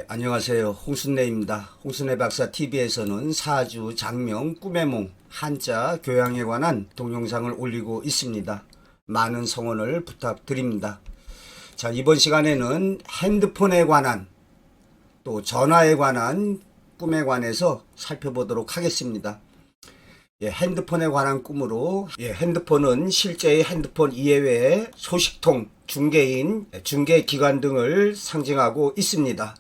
안녕하세요. 홍순례입니다. 홍순례 박사 TV에서는 사주, 장명, 꿈의 몽, 한자, 교양에 관한 동영상을 올리고 있습니다. 많은 성원을 부탁드립니다. 자, 이번 시간에는 핸드폰에 관한 또 전화에 관한 꿈에 관해서 살펴보도록 하겠습니다. 핸드폰에 관한 꿈으로 핸드폰은 실제의 핸드폰 이외의 소식통, 중개인, 중개기관 등을 상징하고 있습니다.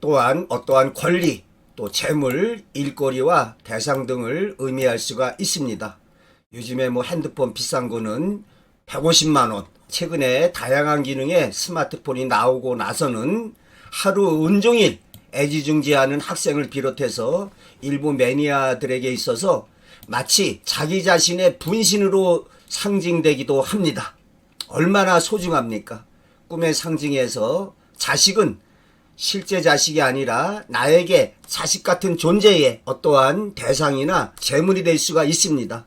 또한 어떠한 권리, 또 재물, 일거리와 대상 등을 의미할 수가 있습니다. 요즘에 핸드폰 비싼 거는 150만원, 최근에 다양한 기능의 스마트폰이 나오고 나서는 하루 온종일 애지중지하는 학생을 비롯해서 일부 매니아들에게 있어서 마치 자기 자신의 분신으로 상징되기도 합니다. 얼마나 소중합니까? 꿈의 상징에서 자식은 실제 자식이 아니라 나에게 자식 같은 존재의 어떠한 대상이나 재물이 될 수가 있습니다.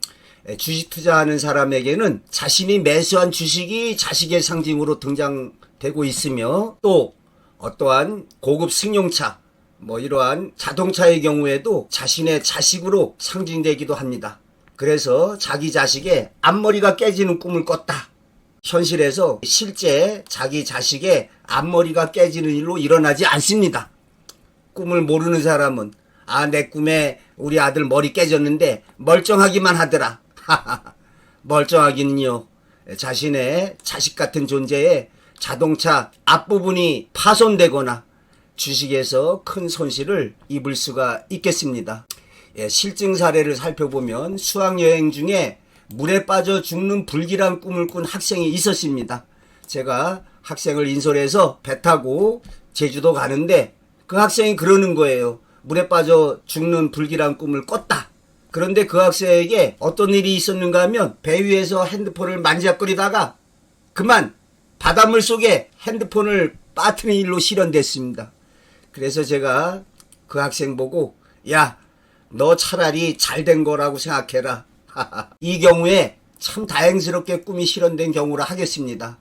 주식 투자하는 사람에게는 자신이 매수한 주식이 자식의 상징으로 등장되고 있으며, 또 어떠한 고급 승용차, 이러한 자동차의 경우에도 자신의 자식으로 상징되기도 합니다. 그래서 자기 자식의 앞머리가 깨지는 꿈을 꿨다. 현실에서 실제 자기 자식의 앞머리가 깨지는 일로 일어나지 않습니다. 꿈을 모르는 사람은 내 꿈에 우리 아들 머리 깨졌는데 멀쩡하기만 하더라. 멀쩡하기는요, 자신의 자식 같은 존재의 자동차 앞부분이 파손되거나 주식에서 큰 손실을 입을 수가 있겠습니다. 실증 사례를 살펴보면 수학여행 중에 물에 빠져 죽는 불길한 꿈을 꾼 학생이 있었습니다. 제가 학생을 인솔해서 배 타고 제주도 가는데 그 학생이 그러는 거예요. 물에 빠져 죽는 불길한 꿈을 꿨다. 그런데 그 학생에게 어떤 일이 있었는가 하면 배 위에서 핸드폰을 만지작거리다가 그만 바닷물 속에 핸드폰을 빠뜨린 일로 실현됐습니다. 그래서 제가 그 학생 보고, 야, 너 차라리 잘된 거라고 생각해라. 이 경우에 참 다행스럽게 꿈이 실현된 경우라 하겠습니다.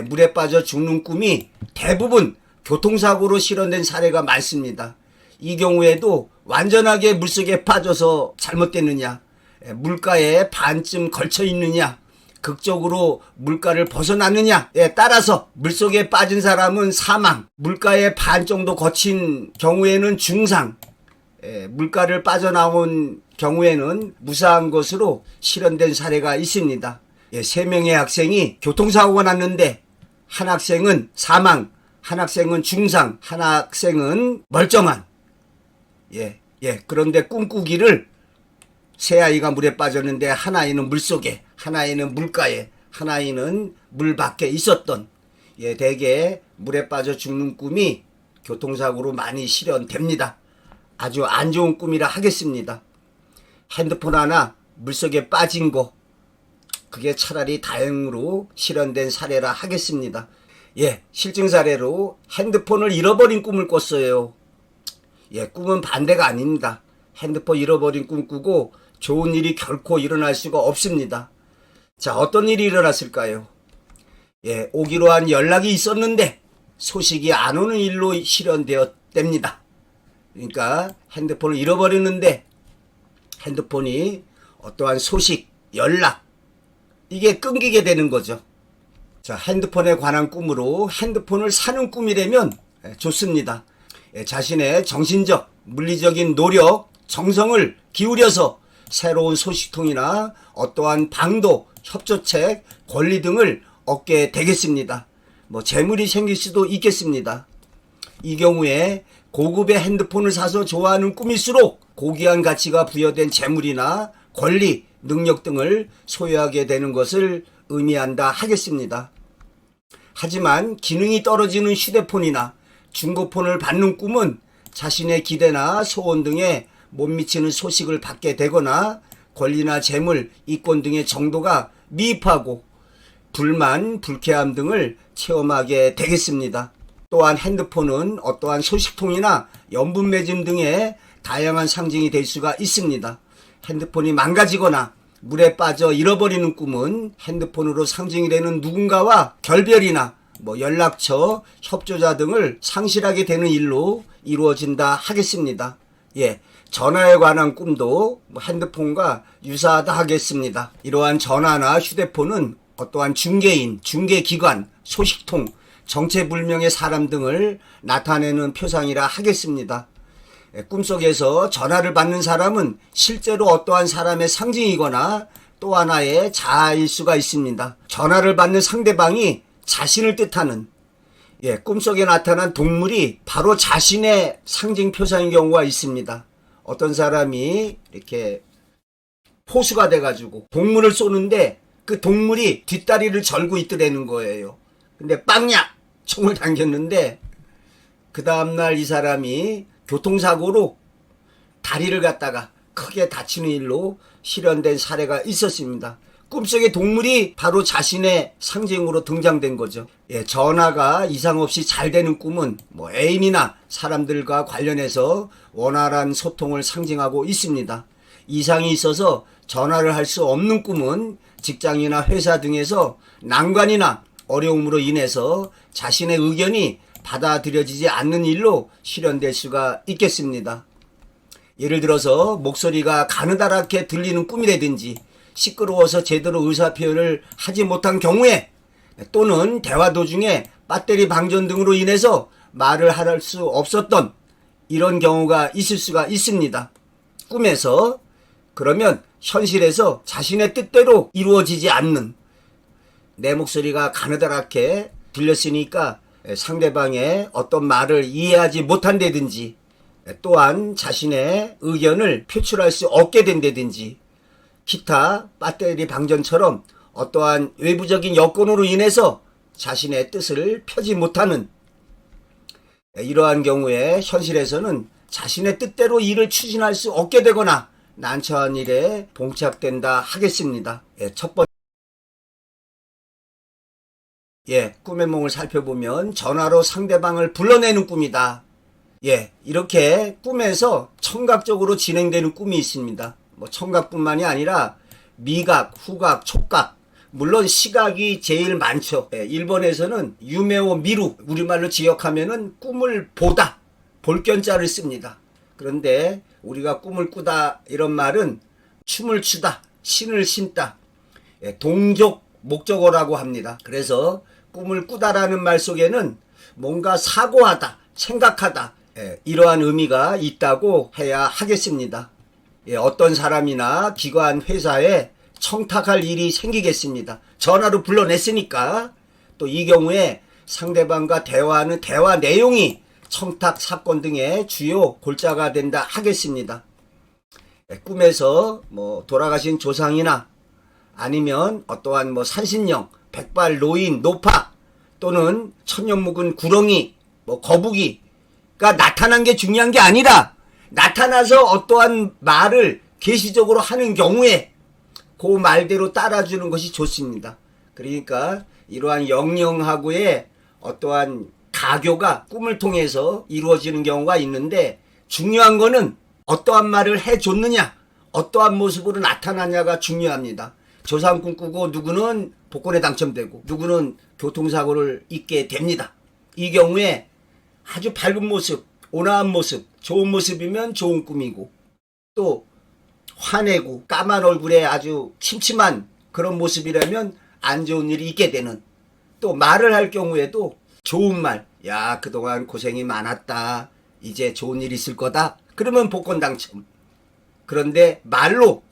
물에 빠져 죽는 꿈이 대부분 교통사고로 실현된 사례가 많습니다. 이 경우에도 완전하게 물속에 빠져서 잘못됐느냐, 물가에 반쯤 걸쳐 있느냐, 극적으로 물가를 벗어났느냐에 따라서 물속에 빠진 사람은 사망, 물가에 반 정도 거친 경우에는 중상, 물가를 빠져나온 경우에는 무사한 것으로 실현된 사례가 있습니다. 3명의 학생이 교통사고가 났는데 한 학생은 사망, 한 학생은 중상, 한 학생은 멀쩡한. 그런데 꿈꾸기를 세 아이가 물에 빠졌는데 한 아이는 물속에, 한 아이는 물가에, 한 아이는 물 밖에 있었던, 대개 물에 빠져 죽는 꿈이 교통사고로 많이 실현됩니다. 아주 안 좋은 꿈이라 하겠습니다. 핸드폰 하나 물속에 빠진 거, 그게 차라리 다행으로 실현된 사례라 하겠습니다. 실증 사례로 핸드폰을 잃어버린 꿈을 꿨어요. 꿈은 반대가 아닙니다. 핸드폰 잃어버린 꿈 꾸고 좋은 일이 결코 일어날 수가 없습니다. 자, 어떤 일이 일어났을까요? 오기로 한 연락이 있었는데 소식이 안 오는 일로 실현되었답니다. 그러니까 핸드폰을 잃어버렸는데 핸드폰이 어떠한 소식, 연락, 이게 끊기게 되는 거죠. 자, 핸드폰에 관한 꿈으로 핸드폰을 사는 꿈이라면 좋습니다. 자신의 정신적, 물리적인 노력, 정성을 기울여서 새로운 소식통이나 어떠한 방도, 협조책, 권리 등을 얻게 되겠습니다. 재물이 생길 수도 있겠습니다. 이 경우에 고급의 핸드폰을 사서 좋아하는 꿈일수록 고귀한 가치가 부여된 재물이나 권리, 능력 등을 소유하게 되는 것을 의미한다 하겠습니다. 하지만 기능이 떨어지는 휴대폰이나 중고폰을 받는 꿈은 자신의 기대나 소원 등에 못 미치는 소식을 받게 되거나 권리나 재물, 이권 등의 정도가 미흡하고 불만, 불쾌함 등을 체험하게 되겠습니다. 또한 핸드폰은 어떠한 소식통이나 연분 매짐 등의 다양한 상징이 될 수가 있습니다. 핸드폰이 망가지거나 물에 빠져 잃어버리는 꿈은 핸드폰으로 상징이 되는 누군가와 결별이나 뭐 연락처, 협조자 등을 상실하게 되는 일로 이루어진다 하겠습니다. 예, 전화에 관한 꿈도 뭐 핸드폰과 유사하다 하겠습니다. 이러한 전화나 휴대폰은 어떠한 중개인, 중개기관, 소식통, 정체불명의 사람 등을 나타내는 표상이라 하겠습니다. 꿈속에서 전화를 받는 사람은 실제로 어떠한 사람의 상징이거나 또 하나의 자아일 수가 있습니다. 전화를 받는 상대방이 자신을 뜻하는 꿈속에 나타난 동물이 바로 자신의 상징 표상인 경우가 있습니다. 어떤 사람이 이렇게 포수가 돼가지고 동물을 쏘는데 그 동물이 뒷다리를 절고 있더라는 거예요. 근데 빵야! 총을 당겼는데 그 다음날 이 사람이 교통사고로 다리를 갖다가 크게 다치는 일로 실현된 사례가 있었습니다. 꿈속의 동물이 바로 자신의 상징으로 등장된 거죠. 예, 전화가 이상 없이 잘 되는 꿈은 뭐 애인이나 사람들과 관련해서 원활한 소통을 상징하고 있습니다. 이상이 있어서 전화를 할 수 없는 꿈은 직장이나 회사 등에서 난관이나 어려움으로 인해서 자신의 의견이 받아들여지지 않는 일로 실현될 수가 있겠습니다. 예를 들어서 목소리가 가느다랗게 들리는 꿈이라든지 시끄러워서 제대로 의사표현을 하지 못한 경우에 또는 대화 도중에 배터리 방전 등으로 인해서 말을 할 수 없었던 이런 경우가 있을 수가 있습니다. 꿈에서 그러면 현실에서 자신의 뜻대로 이루어지지 않는 내 목소리가 가느다랗게 들렸으니까 상대방의 어떤 말을 이해하지 못한다든지 또한 자신의 의견을 표출할 수 없게 된다든지 기타 배터리 방전처럼 어떠한 외부적인 여건으로 인해서 자신의 뜻을 펴지 못하는 이러한 경우에 현실에서는 자신의 뜻대로 일을 추진할 수 없게 되거나 난처한 일에 봉착된다 하겠습니다. 첫 번째 꿈의 몽을 살펴보면 전화로 상대방을 불러내는 꿈이다. 이렇게 꿈에서 청각적으로 진행되는 꿈이 있습니다. 뭐 청각뿐만이 아니라 미각, 후각, 촉각, 물론 시각이 제일 많죠. 일본에서는 유메오 미루, 우리말로 지역하면은 꿈을 보다, 볼견자를 씁니다. 그런데 우리가 꿈을 꾸다 이런 말은 춤을 추다, 신을 신다, 동족 목적어라고 합니다. 그래서 꿈을 꾸다라는 말 속에는 뭔가 사고하다, 생각하다 이러한 의미가 있다고 해야 하겠습니다. 어떤 사람이나 기관, 회사에 청탁할 일이 생기겠습니다. 전화로 불러냈으니까 또 이 경우에 상대방과 대화하는 대화 내용이 청탁 사건 등의 주요 골자가 된다 하겠습니다. 꿈에서 뭐 돌아가신 조상이나 아니면 어떠한 뭐 산신령, 백발 노인, 노파 또는 천년 묵은 구렁이, 뭐 거북이가 나타난 게 중요한 게 아니라 나타나서 어떠한 말을 계시적으로 하는 경우에 그 말대로 따라주는 것이 좋습니다. 그러니까 이러한 영영하고의 어떠한 가교가 꿈을 통해서 이루어지는 경우가 있는데 중요한 거는 어떠한 말을 해줬느냐, 어떠한 모습으로 나타나냐가 중요합니다. 조상 꿈꾸고 누구는 복권에 당첨되고 누구는 교통사고를 입게 됩니다. 이 경우에 아주 밝은 모습, 온화한 모습, 좋은 모습이면 좋은 꿈이고 또 화내고 까만 얼굴에 아주 침침한 그런 모습이라면 안 좋은 일이 있게 되는, 또 말을 할 경우에도 좋은 말, 야 그동안 고생이 많았다, 이제 좋은 일 있을 거다, 그러면 복권 당첨. 그런데 말로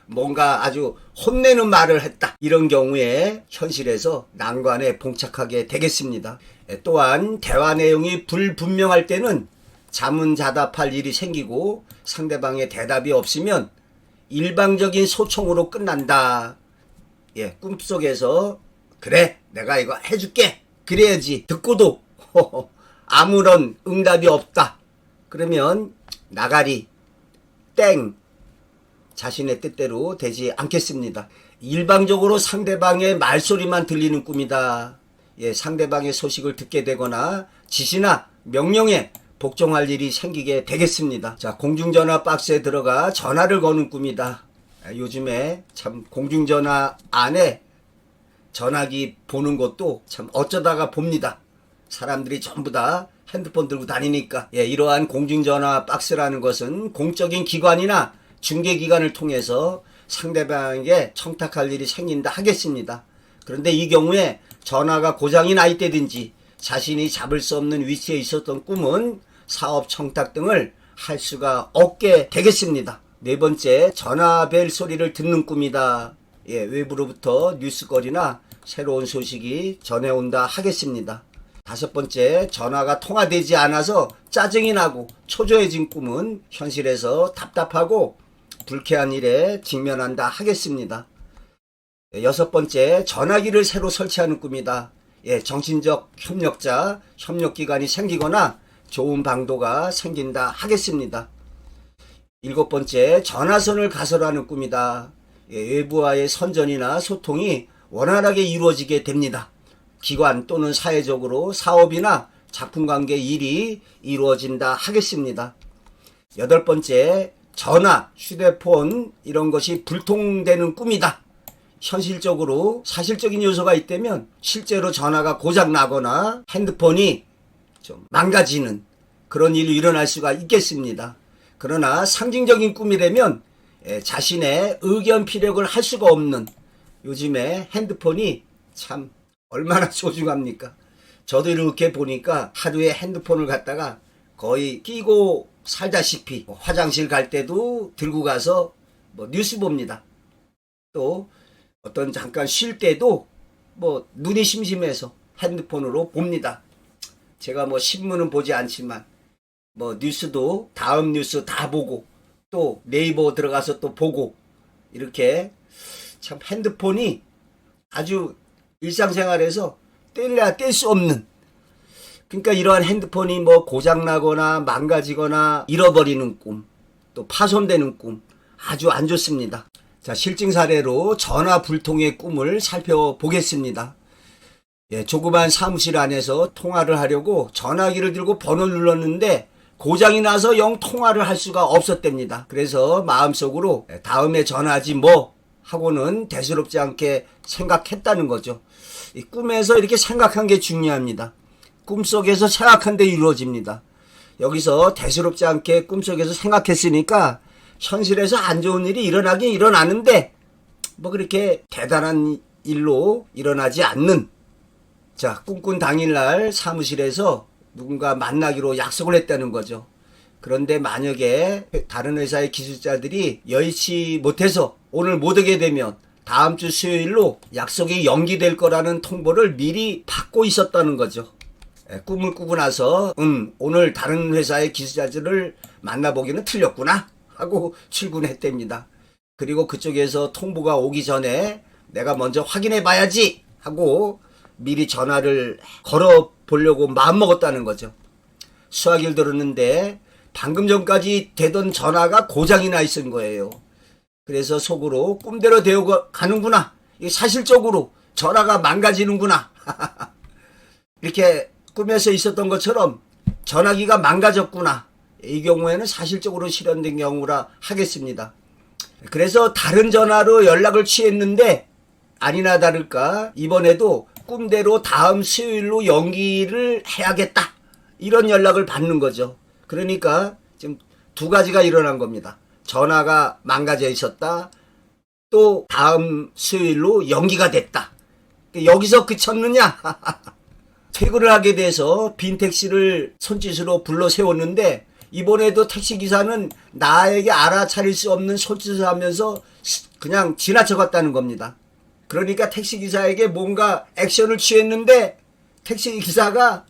뭔가 아주 혼내는 말을 했다, 이런 경우에 현실에서 난관에 봉착하게 되겠습니다. 또한 대화 내용이 불분명할 때는 자문자답할 일이 생기고 상대방의 대답이 없으면 일방적인 소총으로 끝난다. 꿈속에서 그래 내가 이거 해줄게 그래야지 듣고도 아무런 응답이 없다. 그러면 나가리 땡, 자신의 뜻대로 되지 않겠습니다. 일방적으로 상대방의 말소리만 들리는 꿈이다. 상대방의 소식을 듣게 되거나 지시나 명령에 복종할 일이 생기게 되겠습니다. 자, 공중전화 박스에 들어가 전화를 거는 꿈이다. 요즘에 참 공중전화 안에 전화기 보는 것도 참 어쩌다가 봅니다. 사람들이 전부 다 핸드폰 들고 다니니까. 예, 이러한 공중전화 박스라는 것은 공적인 기관이나 중개기관을 통해서 상대방에게 청탁할 일이 생긴다 하겠습니다. 그런데 이 경우에 전화가 고장이 나 있다든지 자신이 잡을 수 없는 위치에 있었던 꿈은 사업 청탁 등을 할 수가 없게 되겠습니다. 네 번째, 전화벨 소리를 듣는 꿈이다. 예, 외부로부터 뉴스거리나 새로운 소식이 전해온다 하겠습니다. 다섯 번째, 전화가 통화되지 않아서 짜증이 나고 초조해진 꿈은 현실에서 답답하고 불쾌한 일에 직면한다 하겠습니다. 여섯 번째, 전화기를 새로 설치하는 꿈이다. 예, 정신적 협력자, 협력기관이 생기거나 좋은 방도가 생긴다 하겠습니다. 일곱 번째, 전화선을 가설하는 꿈이다. 예, 외부와의 선전이나 소통이 원활하게 이루어지게 됩니다. 기관 또는 사회적으로 사업이나 작품관계 일이 이루어진다 하겠습니다. 여덟 번째, 전화, 휴대폰 이런 것이 불통되는 꿈이다. 현실적으로 사실적인 요소가 있다면 실제로 전화가 고장나거나 핸드폰이 좀 망가지는 그런 일이 일어날 수가 있겠습니다. 그러나 상징적인 꿈이라면 자신의 의견 피력을 할 수가 없는, 요즘에 핸드폰이 참 얼마나 소중합니까? 저도 이렇게 보니까 하루에 핸드폰을 갖다가 거의 끼고 살다시피 화장실 갈 때도 들고 가서 뉴스 봅니다. 또 어떤 잠깐 쉴 때도 눈이 심심해서 핸드폰으로 봅니다. 제가 신문은 보지 않지만 뉴스도 다음 뉴스 다 보고 또 네이버 들어가서 또 보고, 이렇게 참 핸드폰이 아주 일상생활에서 뗄래야 뗄 수 없는, 그러니까 이러한 핸드폰이 고장나거나 망가지거나 잃어버리는 꿈, 또 파손되는 꿈 아주 안 좋습니다. 자, 실증 사례로 전화 불통의 꿈을 살펴보겠습니다. 예, 조그만 사무실 안에서 통화를 하려고 전화기를 들고 번호를 눌렀는데 고장이 나서 영 통화를 할 수가 없었답니다. 그래서 마음속으로 다음에 전화하지 하고는 대수롭지 않게 생각했다는 거죠. 이 꿈에서 이렇게 생각한 게 중요합니다. 꿈속에서 생각한 데 이루어집니다. 여기서 대수롭지 않게 꿈속에서 생각했으니까 현실에서 안 좋은 일이 일어나긴 일어나는데 그렇게 대단한 일로 일어나지 않는. 자, 꿈꾼 당일날 사무실에서 누군가 만나기로 약속을 했다는 거죠. 그런데 만약에 다른 회사의 기술자들이 여의치 못해서 오늘 못 오게 되면 다음 주 수요일로 약속이 연기될 거라는 통보를 미리 받고 있었다는 거죠. 꿈을 꾸고 나서 오늘 다른 회사의 기술자들을 만나보기는 틀렸구나 하고 출근했답니다. 그리고 그쪽에서 통보가 오기 전에 내가 먼저 확인해 봐야지 하고 미리 전화를 걸어 보려고 마음먹었다는 거죠. 수화기를 들었는데 방금 전까지 되던 전화가 고장이 나 있은 거예요. 그래서 속으로 꿈대로 되어 가는구나, 사실적으로 전화가 망가지는구나 이렇게 꿈에서 있었던 것처럼 전화기가 망가졌구나, 이 경우에는 사실적으로 실현된 경우라 하겠습니다. 그래서 다른 전화로 연락을 취했는데 아니나 다를까 이번에도 꿈대로 다음 수요일로 연기를 해야겠다, 이런 연락을 받는 거죠. 그러니까 지금 두 가지가 일어난 겁니다. 전화가 망가져 있었다, 또 다음 수요일로 연기가 됐다. 여기서 그쳤느냐? 퇴근을 하게 돼서 빈 택시를 손짓으로 불러 세웠는데 이번에도 택시기사는 나에게 알아차릴 수 없는 손짓을 하면서 그냥 지나쳐갔다는 겁니다. 그러니까 택시기사에게 뭔가 액션을 취했는데 택시기사가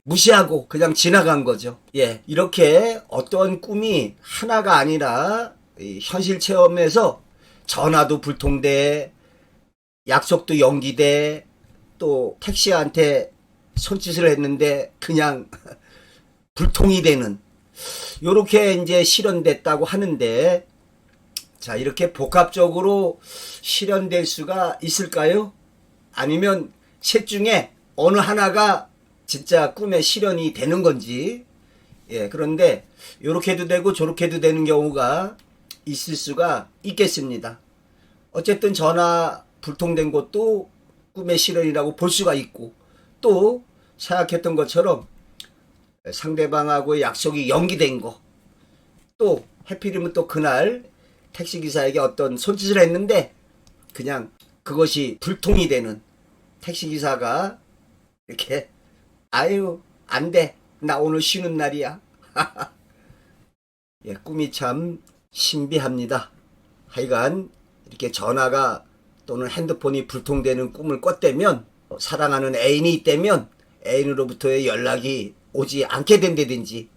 무시하고 그냥 지나간 거죠. 예, 이렇게 어떤 꿈이 하나가 아니라 현실 체험에서 전화도 불통돼, 약속도 연기돼, 또 택시한테 손짓을 했는데 그냥 불통이 되는, 요렇게 이제 실현됐다고 하는데, 자, 이렇게 복합적으로 실현될 수가 있을까요? 아니면 셋 중에 어느 하나가 진짜 꿈에 실현이 되는 건지. 예, 그런데 요렇게도 되고 저렇게도 되는 경우가 있을 수가 있겠습니다. 어쨌든 전화 불통된 것도 꿈의 실현이라고 볼 수가 있고, 또 생각했던 것처럼 상대방하고의 약속이 연기된 거, 또 해필이면 또 그날 택시기사에게 어떤 손짓을 했는데 그냥 그것이 불통이 되는, 택시기사가 이렇게 아유 안 돼, 나 오늘 쉬는 날이야. 예, 꿈이 참 신비합니다. 하여간 이렇게 전화가 또는 핸드폰이 불통되는 꿈을 꿨다면, 사랑하는 애인이 있다면 애인으로부터의 연락이 오지 않게 된다든지,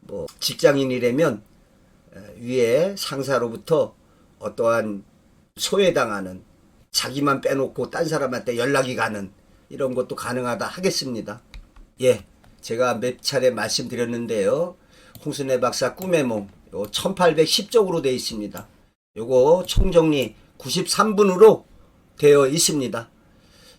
뭐 직장인이라면 위에 상사로부터 어떠한 소외당하는, 자기만 빼놓고 딴 사람한테 연락이 가는 이런 것도 가능하다 하겠습니다. 예, 제가 몇 차례 말씀드렸는데요. 홍순애 박사 꿈의 몸 1810쪽으로 되어 있습니다. 요거 총정리 93분으로 되어 있습니다.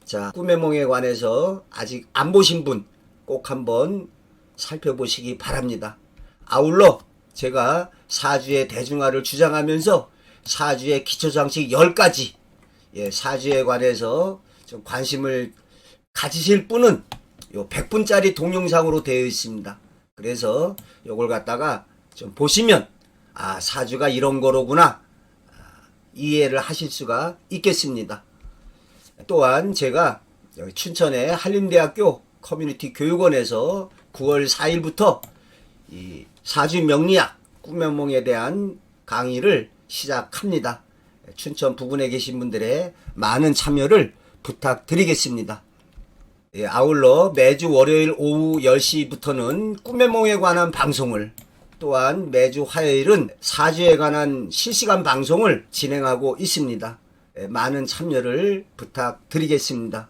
자, 꿈의梦에 관해서 아직 안 보신 분 꼭 한번 살펴보시기 바랍니다. 아울러 제가 사주의 대중화를 주장하면서 사주의 기초상식 10가지, 예, 사주에 관해서 좀 관심을 가지실 분은 요 100분짜리 동영상으로 되어 있습니다. 그래서 요걸 갖다가 좀 보시면 아, 사주가 이런 거로구나 이해를 하실 수가 있겠습니다. 또한 제가 여기 춘천의 한림대학교 커뮤니티 교육원에서 9월 4일부터 이 사주 명리학 꿈의梦에 대한 강의를 시작합니다. 춘천 부근에 계신 분들의 많은 참여를 부탁드리겠습니다. 예, 아울러 매주 월요일 오후 10시부터는 꿈의梦에 관한 방송을, 또한 매주 화요일은 사주에 관한 실시간 방송을 진행하고 있습니다. 예, 많은 참여를 부탁드리겠습니다.